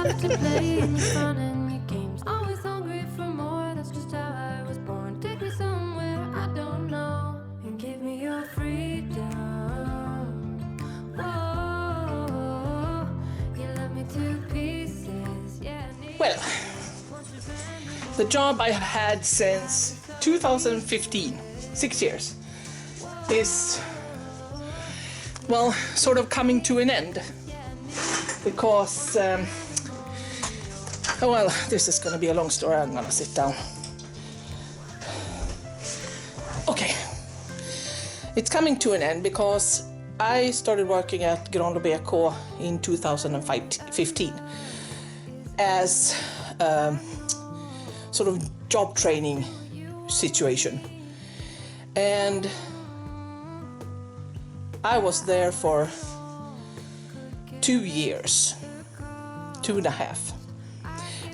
love to play in the fun and your games. Always hungry for more, that's just how I was born. Take me somewhere I don't know and give me your freedom. Whoa, you love me to pieces, yeah. Well, the job I have had since 2015, 6 years, is, well, sort of coming to an end. Because, oh well, this is going to be a long story. I'm going to sit down. Okay. It's coming to an end because I started working at Grande BK in 2015 as a sort of job training situation. And I was there for 2 years, 2.5.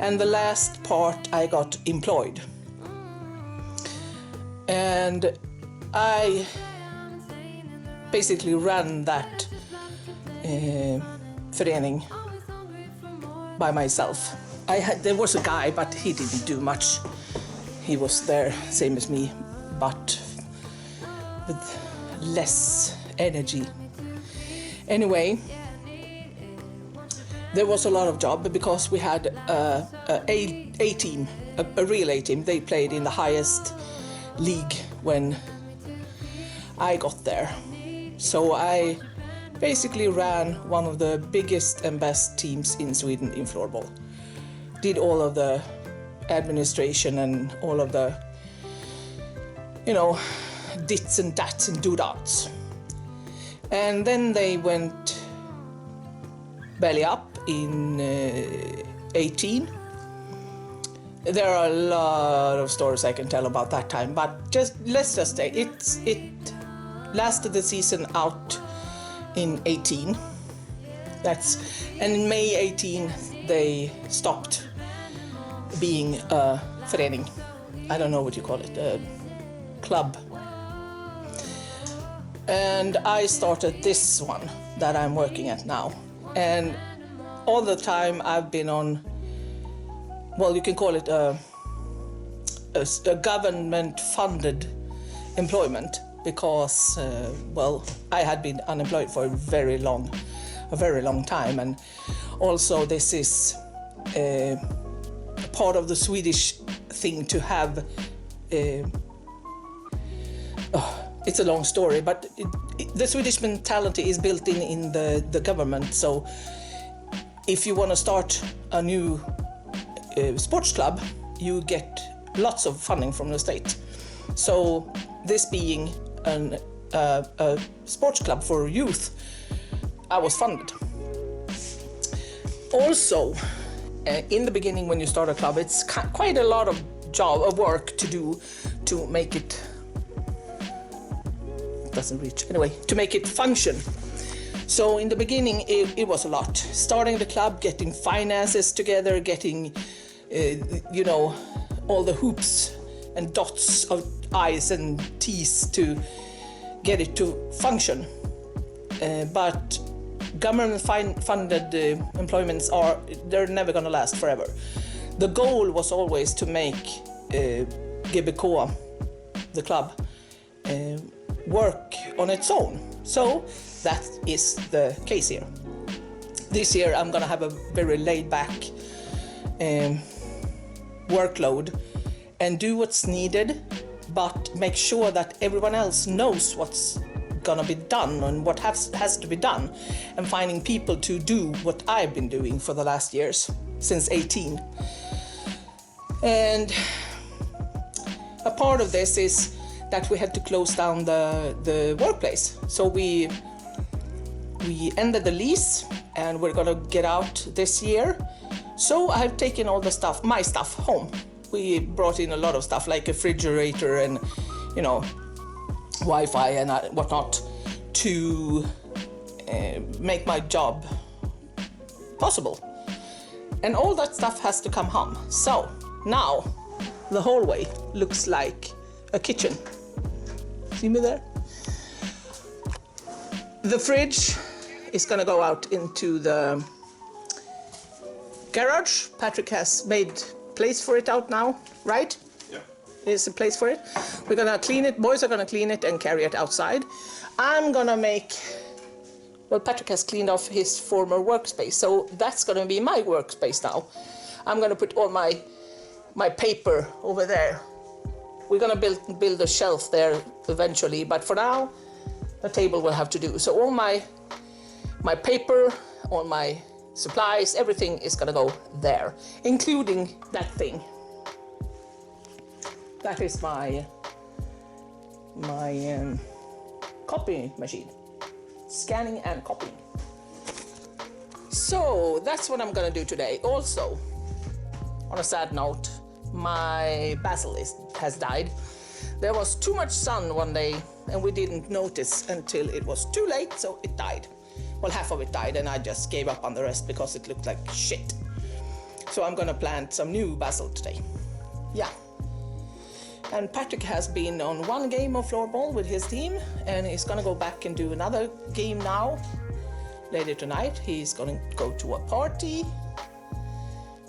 And the last part I got employed. And I basically ran that förening by myself. There was a guy, but he didn't do much. He was there, same as me, but with less energy. Anyway, there was a lot of job because we had a team, a real A team. They played in the highest league when I got there. So I basically ran one of the biggest and best teams in Sweden in floorball. Did all of the administration and all of the, you know, dits and dats and do-dats. And then they went belly up in 18. There are a lot of stories I can tell about that time, but let's just say it lasted the season out in 18. And in May 18 they stopped being a förening. I don't know what you call it, a club. And I started this one that I'm working at now. And all the time I've been on, well, you can call it a government-funded employment because, well, I had been unemployed for a very long time. And also this is part of the Swedish thing to have, it's a long story, but the Swedish mentality is built in the government. So if you want to start a new sports club, you get lots of funding from the state. So this being a sports club for youth, I was funded. Also, in the beginning when you start a club, it's quite a lot of work to do to make it to make it function. So in the beginning it was a lot. Starting the club, getting finances together, getting you know, all the hoops and dots of I's and T's to get it to function. But government-funded employments they're never going to last forever. The goal was always to make GBK, the club, work on its own. So that is the case here. This year I'm going to have a very laid-back workload and do what's needed, but make sure that everyone else knows what's gonna be done and what has to be done, and finding people to do what I've been doing for the last years, since 18. And a part of this is that we had to close down the workplace. So we ended the lease and we're gonna get out this year. So I've taken all the stuff, my stuff, home. We brought in a lot of stuff like a refrigerator and, you know, Wi-Fi and whatnot to make my job possible. And all that stuff has to come home. So now the hallway looks like a kitchen. See me there? The fridge is gonna go out into the garage. Patrick has made place for it out now, right? Yeah. There's a place for it. We're gonna clean it. Boys are gonna clean it and carry it outside. I'm gonna make. Well, Patrick has cleaned off his former workspace, so that's gonna be my workspace now. I'm gonna put all my paper over there. We're gonna build a shelf there eventually, but for now, the table will have to do. So all my paper, all my supplies, everything is gonna go there, including that thing. That is my copy machine, scanning and copying. So that's what I'm gonna do today. Also, on a sad note, my basil has died. There was too much sun one day and we didn't notice until it was too late, so it died. Well, half of it died and I just gave up on the rest because it looked like shit. So I'm gonna plant some new basil today. Yeah. And Patrick has been on one game of floorball with his team and he's gonna go back and do another game now. Later tonight, he's gonna go to a party.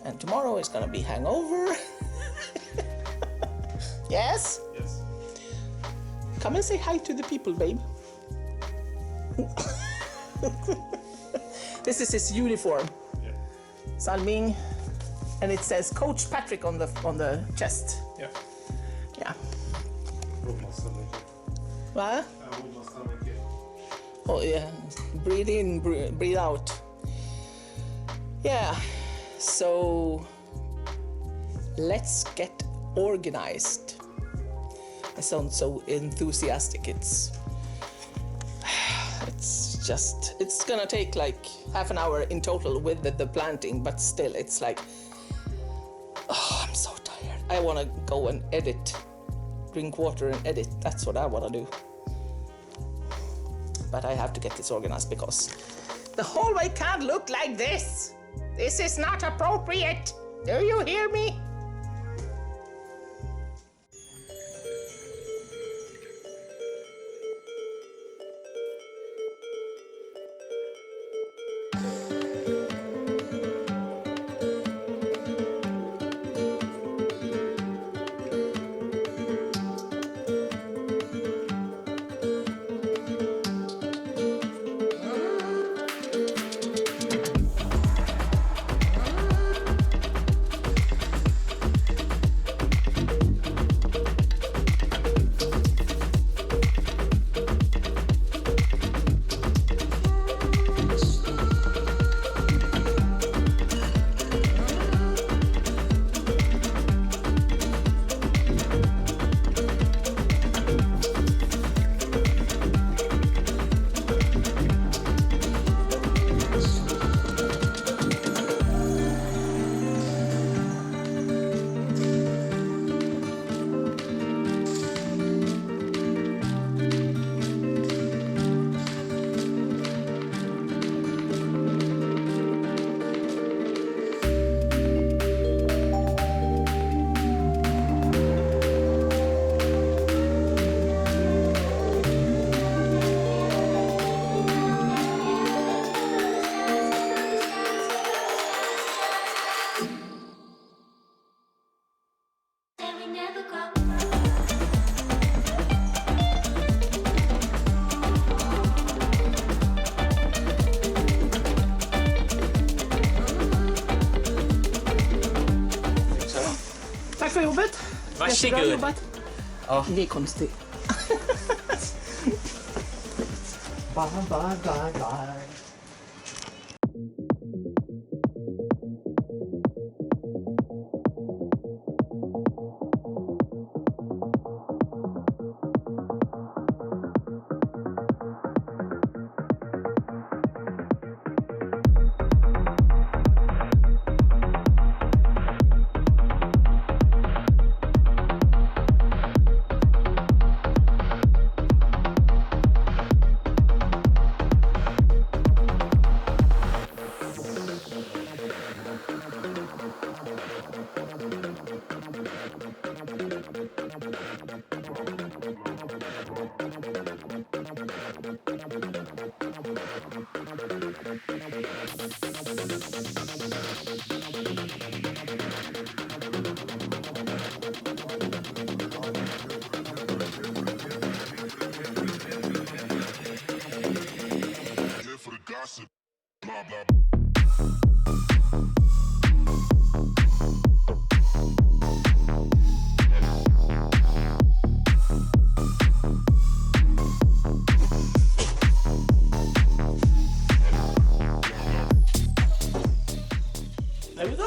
And tomorrow is gonna be hangover. Yes? Yes. Come and say hi to the people, babe. This is his uniform. Yeah. Salming. And it says Coach Patrick on the chest. Yeah. Yeah. What? What? Oh yeah. Breathe in, breathe out. Yeah. So let's get organized. I sound so enthusiastic. It's gonna take like half an hour in total with the planting, but still it's like, oh, I'm so tired. I wanna go and edit, drink water and edit. That's what I wanna do. But I have to get this organized because the hallway can't look like this. This is not appropriate. Do you hear me? Tack för jobbet. Jättebra Varsågod. jobbat. Ja. Det är konstigt. Bye, bye, bye, bye.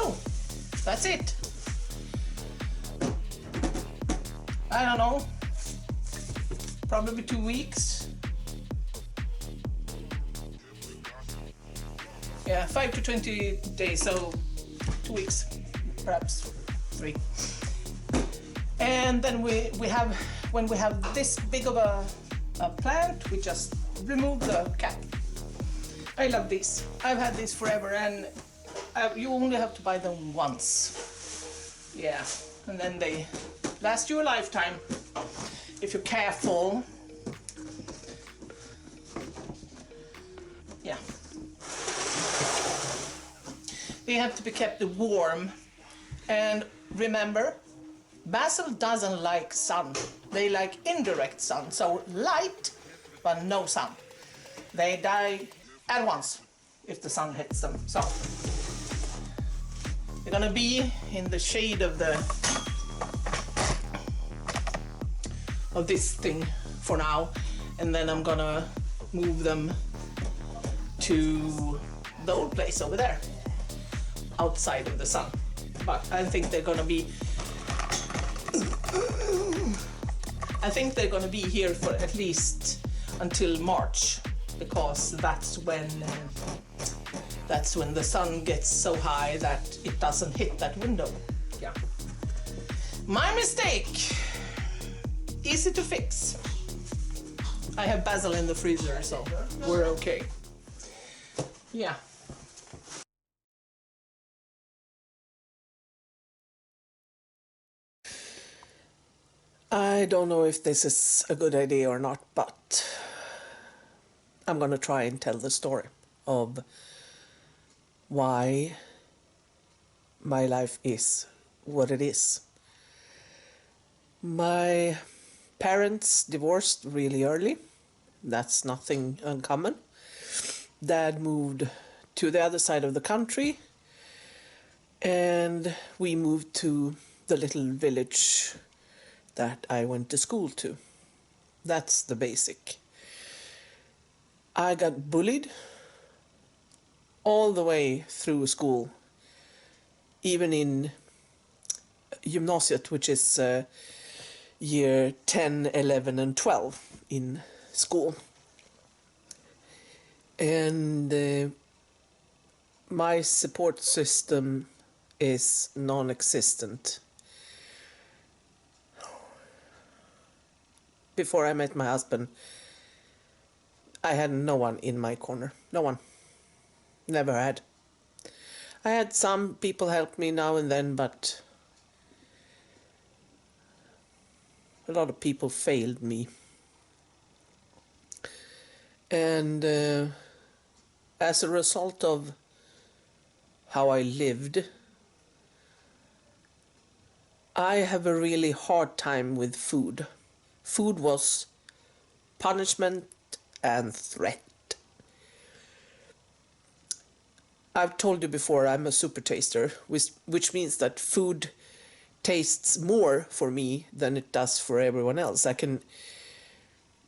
So, that's it. I don't know, probably 2 weeks. Yeah, 5 to 20 days, so 2 weeks, perhaps 3. And then we have, when we have this big of a plant, we just remove the cap. I love these. I've had these forever, and you only have to buy them once. Yeah, and then they last you a lifetime if you're careful. Yeah. They have to be kept warm. And remember, basil doesn't like sun. They like indirect sun, so light but no sun. They die at once if the sun hits them. So they're gonna be in the shade of this thing for now, and then I'm gonna move them to the old place over there, outside of the sun. But I think they're gonna be here for at least until March, because that's when the sun gets so high that it doesn't hit that window. Yeah. My mistake. Easy to fix. I have basil in the freezer, so we're okay. Yeah. I don't know if this is a good idea or not, but I'm gonna try and tell the story of why my life is what it is. My parents divorced really early. That's nothing uncommon. Dad moved to the other side of the country, and we moved to the little village that I went to school to. That's the basic. I got bullied all the way through school, even in gymnasiet, which is year 10, 11 and 12 in school. And my support system is non-existent. Before I met my husband, I had no one in my corner. No one. Never had. I had some people help me now and then, but a lot of people failed me. And as a result of how I lived, I have a really hard time with food. Food was punishment and threat. I've told you before, I'm a super taster, which means that food tastes more for me than it does for everyone else. I can,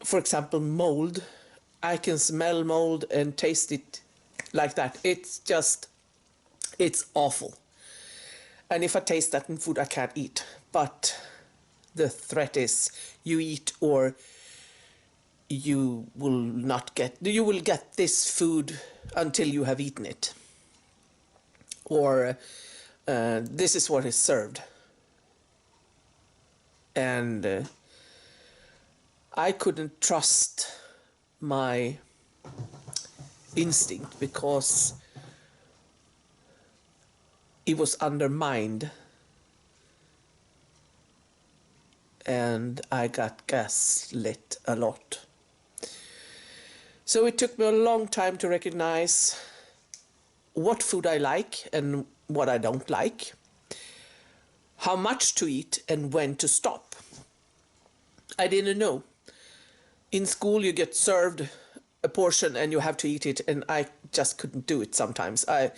for example, mold. I can smell mold and taste it like that. It's awful. And if I taste that in food, I can't eat. But the threat is you eat or you will get this food until you have eaten it. Or this is what is served. And I couldn't trust my instinct because it was undermined, and I got gaslit a lot. So it took me a long time to recognize what food I like and what I don't like, how much to eat and when to stop. I didn't know. In school you get served a portion and you have to eat it, and I just couldn't do it sometimes. I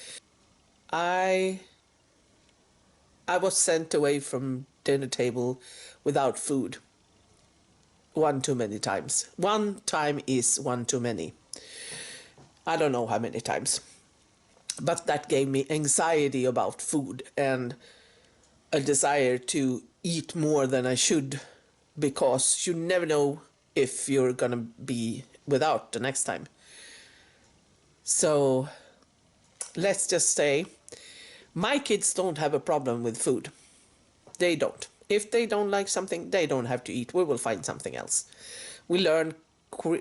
was sent away from dinner table without food one too many times. One time is one too many. I don't know how many times. But that gave me anxiety about food and a desire to eat more than I should, because you never know if you're gonna be without the next time. So let's just say my kids don't have a problem with food. They don't. If they don't like something, they don't have to eat. We will find something else. We learn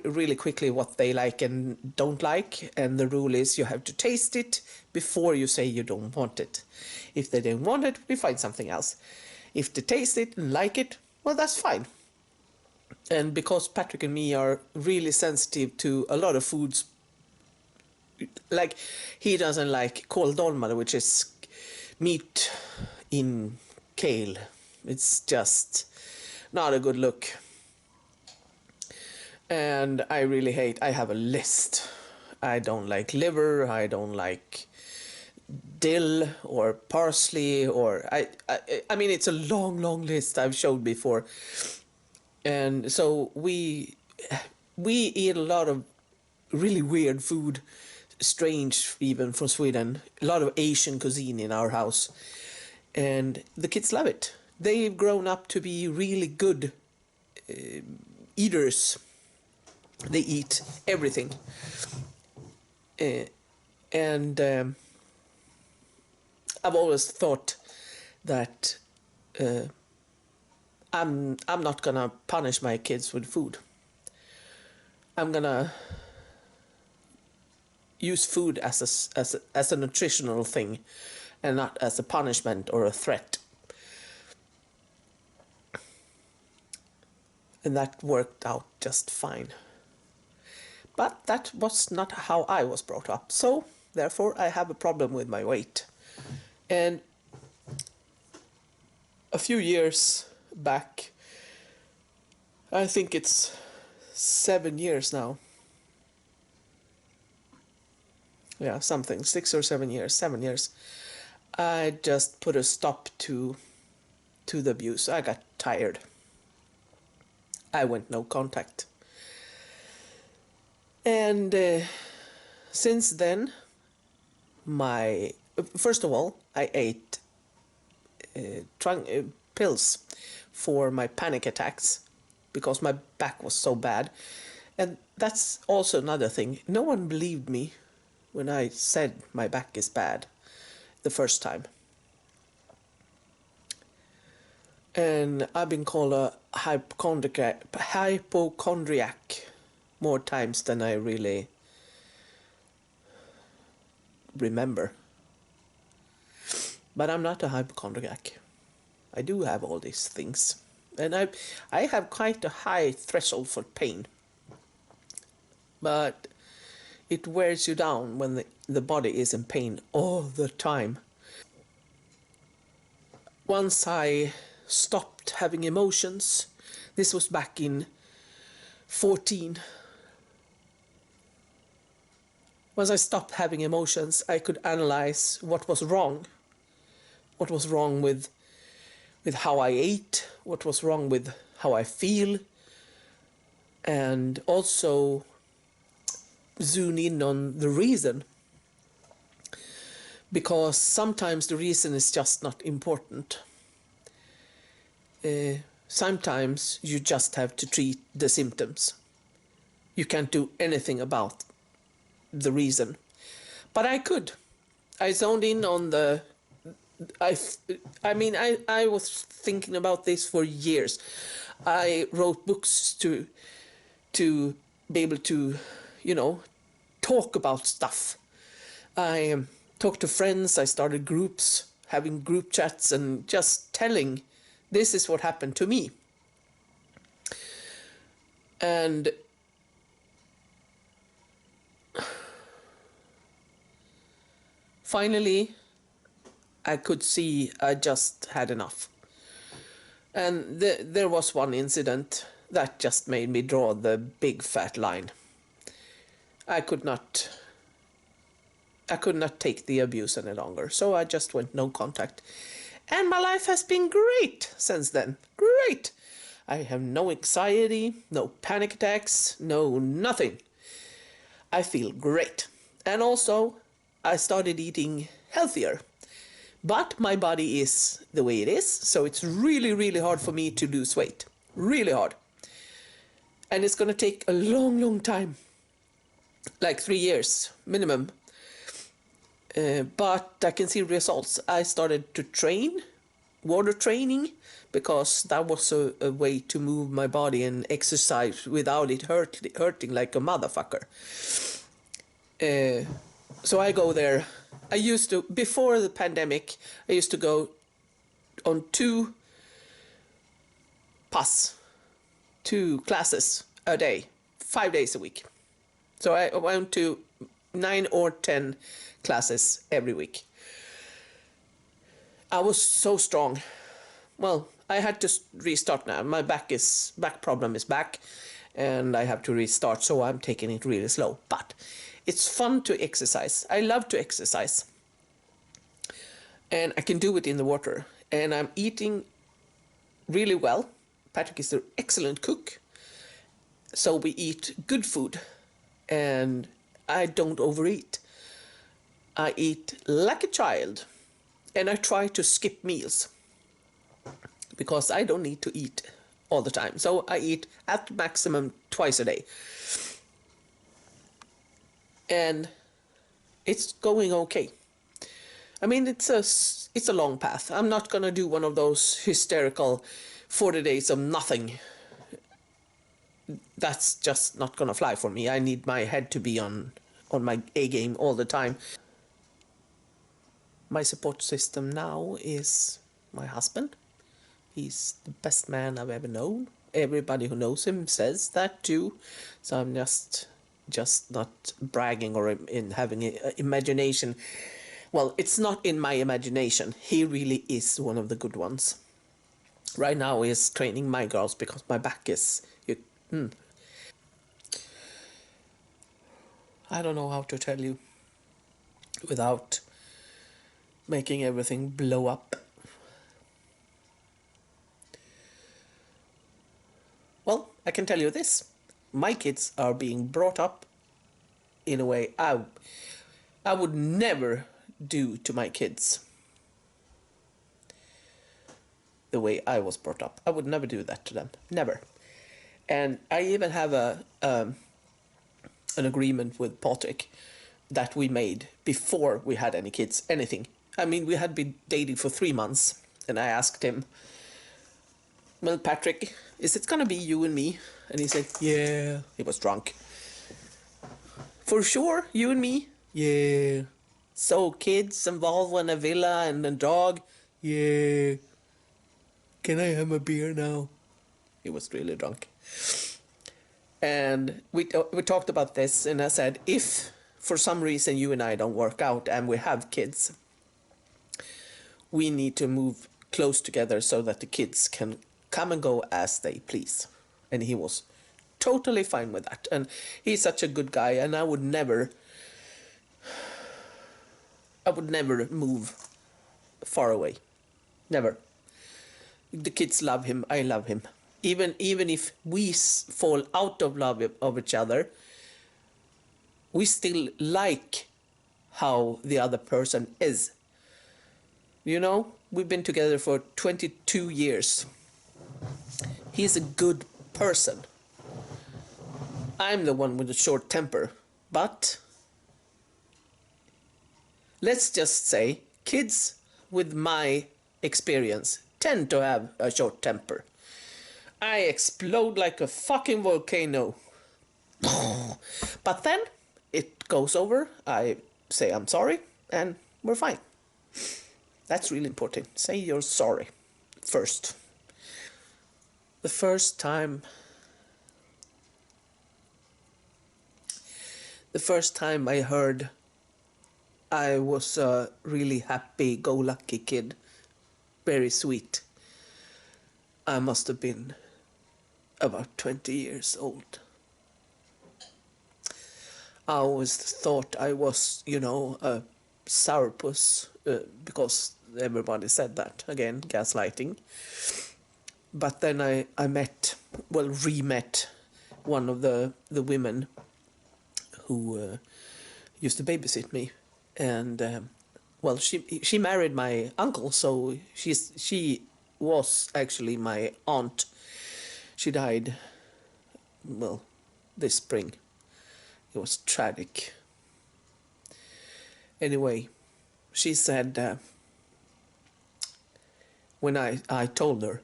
really quickly what they like and don't like, and the rule is you have to taste it before you say you don't want it. If they don't want it, we find something else. If they taste it and like it, well, that's fine. And because Patrick and me are really sensitive to a lot of foods, like he doesn't like kåldolmar, which is meat in kale. It's just not a good look. And I really hate, I have a list. I don't like liver, I don't like dill or parsley, or I mean, it's a long list I've showed before. And so we eat a lot of really weird food, strange even from Sweden, a lot of Asian cuisine in our house. And the kids love it. They've grown up to be really good eaters. They eat everything. And I've always thought that I'm not gonna punish my kids with food. I'm gonna use food as a nutritional thing, and not as a punishment or a threat. And that worked out just fine. But that was not how I was brought up. So, therefore, I have a problem with my weight. And a few years back, I think it's 7 years now. Yeah, something, 6 or 7 years, 7 years. I just put a stop to the abuse. I got tired. I went no contact. And since then, first of all, I ate pills for my panic attacks because my back was so bad. And that's also another thing. No one believed me when I said my back is bad the first time. And I've been called a hypochondriac more times than I really remember. But I'm not a hypochondriac. I do have all these things. And I have quite a high threshold for pain. But it wears you down when the body is in pain all the time. Once I stopped having emotions, this was back in 14. Once I stopped having emotions, I could analyze what was wrong. What was wrong with how I ate, what was wrong with how I feel, and also zoom in on the reason. Because sometimes the reason is just not important. Sometimes you just have to treat the symptoms. You can't do anything about the reason. But I could. I zoned in on the... I was thinking about this for years. I wrote books to be able to, talk about stuff. I talked to friends, I started groups, having group chats and just telling, this is what happened to me. And finally, I could see I just had enough. And there was one incident that just made me draw the big fat line. I could not take the abuse any longer, so I just went no contact. And my life has been great since then. Great! I have no anxiety, no panic attacks, no nothing. I feel great. And also, I started eating healthier. But my body is the way it is, so it's really, really hard for me to lose weight. Really hard. And it's going to take a long, long time. Like 3 years minimum. But I can see results. I started to train, water training, because that was a way to move my body and exercise without it hurting like a motherfucker. So I go there. I used to, before the pandemic, I used to go on 2 classes a day, 5 days a week. So I went to 9 or 10 classes every week. I was so strong. Well, I had to restart now. My back problem is back, and I have to restart, so I'm taking it really slow. But it's fun to exercise. I love to exercise. And I can do it in the water. And I'm eating really well. Patrick is an excellent cook. So we eat good food. And I don't overeat. I eat like a child. And I try to skip meals. Because I don't need to eat all the time. So I eat at maximum twice a day. And it's going okay. I mean, it's a long path. I'm not going to do one of those hysterical 40 days of nothing. That's just not going to fly for me. I need my head to be on my A game all the time. My support system now is my husband. He's the best man I've ever known. Everybody who knows him says that too. So I'm just not bragging or in having an imagination. Well, it's not in my imagination. He really is one of the good ones. Right now he's training my girls because my back is... I don't know how to tell you without making everything blow up. Well, I can tell you this. My kids are being brought up in a way I would never do to my kids. The way I was brought up. I would never do that to them. Never. And I even have an agreement with Patrick that we made before we had any kids, anything. I mean, we had been dating for 3 months, and I asked him, well, Patrick, is it gonna be you and me? And he said, yeah. He was drunk. For sure, you and me? Yeah. So, kids involved in a villa and a dog? Yeah. Can I have a beer now? He was really drunk. And we talked about this, and I said, if for some reason you and I don't work out and we have kids, we need to move close together so that the kids can come and go as they please. And he was totally fine with that. And he's such a good guy, and I would never move far away. Never. The kids love him. I love him. Even if we fall out of love of each other, we still like how the other person is. You know, we've been together for 22 years. He's a good person. I'm the one with a short temper. But let's just say kids with my experience tend to have a short temper. I explode like a fucking volcano. But then it goes over. I say I'm sorry and we're fine. That's really important. Say you're sorry first. The first time I heard I was a really happy-go-lucky kid, very sweet, I must have been about 20 years old. I always thought I was, a sourpuss, because everybody said that. Again, gaslighting. But then I re-met one of the women who used to babysit me And well, she married my uncle, so she was actually my aunt. She died, well, this spring. It was tragic. Anyway, she said, when I told her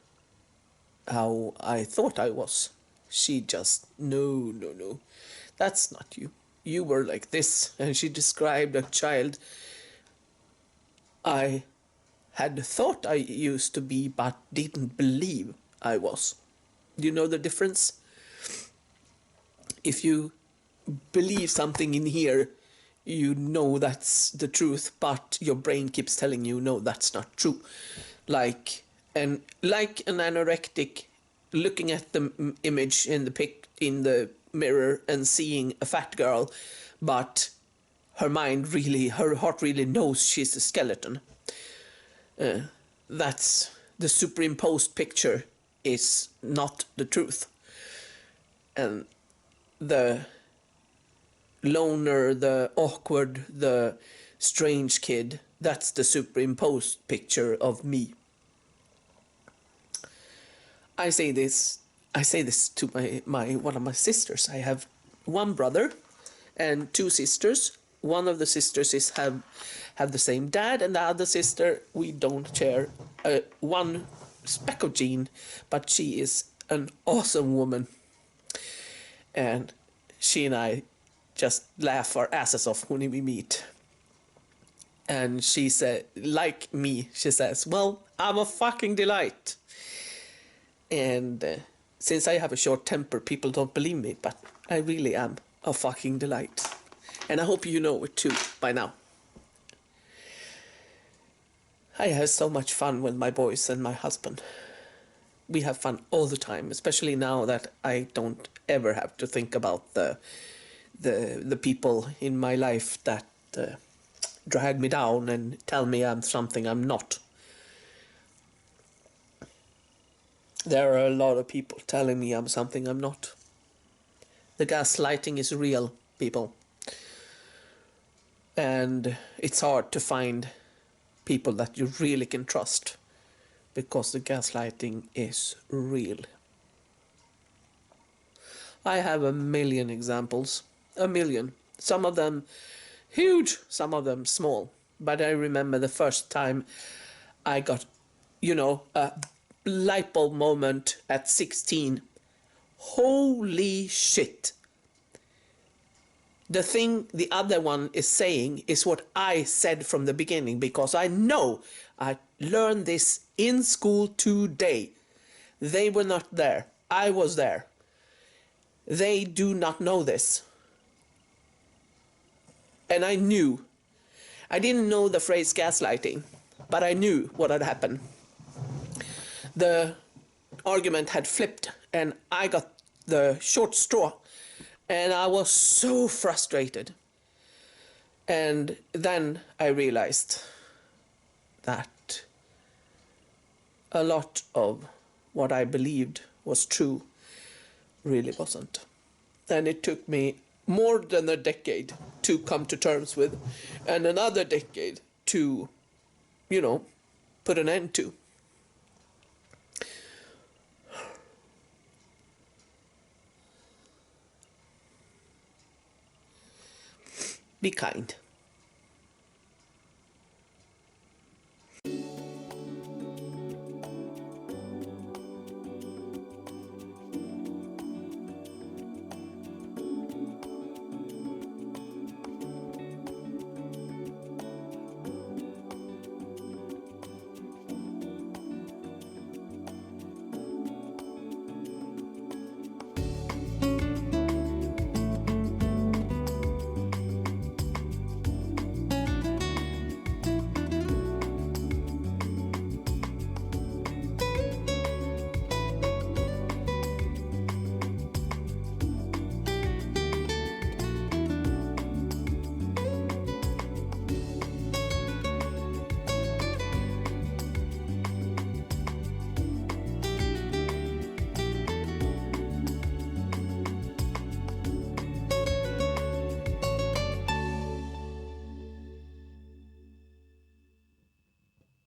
how I thought I was, she just, no, no, no, that's not you. You were like this. And she described a child I had thought I used to be, but didn't believe I was. Do you know the difference? If you believe something in here, you know that's the truth, but your brain keeps telling you, no, that's not true. Like an anorectic looking at the image in the mirror and seeing a fat girl, but her heart really knows she's a skeleton. That's the superimposed picture is not the truth. And the loner, the awkward, the strange kid, that's the superimposed picture of me. I say this to my one of my sisters. I have one brother and two sisters. One of the sisters have the same dad, and the other sister, we don't share one speck of gene, but she is an awesome woman. And she and I just laugh our asses off when we meet. And she said, like me, she says, well, I'm a fucking delight. And since I have a short temper, people don't believe me, but I really am a fucking delight. And I hope you know it too by now. I have so much fun with my boys and my husband. We have fun all the time, especially now that I don't ever have to think about the people in my life that drag me down and tell me I'm something I'm not. There are a lot of people telling me I'm something I'm not. The gaslighting is real, people. And it's hard to find people that you really can trust, because the gaslighting is real. I have a million examples. A million. Some of them huge, some of them small. But I remember the first time I got, a light bulb moment at 16. Holy shit. The thing the other one is saying is what I said from the beginning, because I know I learned this in school today. They were not there. I was there. They do not know this. And I knew. I didn't know the phrase gaslighting, but I knew what had happened. The argument had flipped, and I got the short straw. And I was so frustrated. And then I realized that a lot of what I believed was true really wasn't. And it took me more than a decade to come to terms with, and another decade to, put an end to. Be kind.